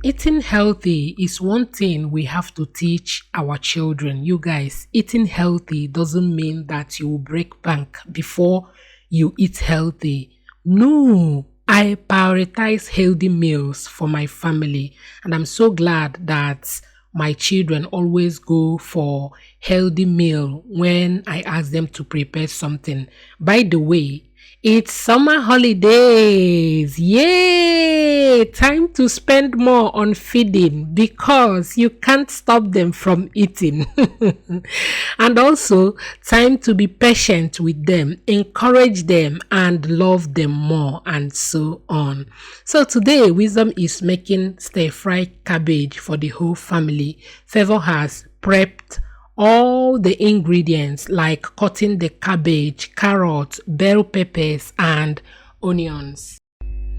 Eating healthy is one thing we have to teach our children. You guys, eating healthy doesn't mean that you will break bank before you eat healthy. No, I prioritize healthy meals for my family, and I'm so glad that my children always go for healthy meal when I ask them to prepare something. By the way, it's summer holidays. Yay! Time to spend more on feeding because you can't stop them from eating. And also, time to be patient with them, encourage them, and love them more, and so on. So, today, Wisdom is making stir fry cabbage for the whole family. Favor has prepped all the ingredients like cutting the cabbage, carrots, bell peppers, and onions.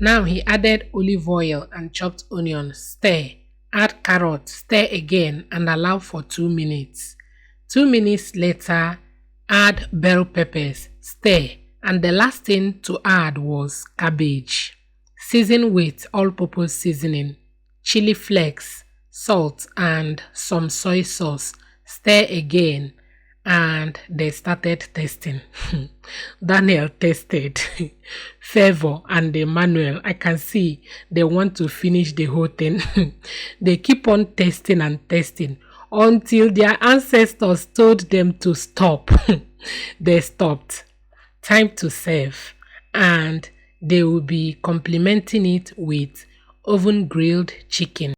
Now he added olive oil and chopped onions, stir, add carrot, stir again, and allow for 2 minutes. 2 minutes later, add bell peppers, stir, and the last thing to add was cabbage. Season with all-purpose seasoning, chili flakes, salt, and some soy sauce. Stir again, and they started testing. Daniel tested. Favor and Emmanuel, I can see they want to finish the whole thing. They keep on testing and testing until their ancestors told them to stop. They stopped. Time to serve, and they will be complementing it with oven grilled chicken.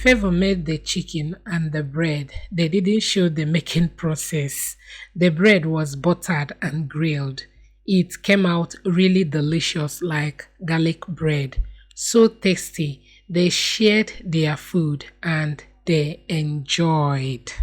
Favor made the chicken and the bread. They didn't show the making process. The bread was buttered and grilled. It came out really delicious like garlic bread. So tasty. They shared their food and they enjoyed.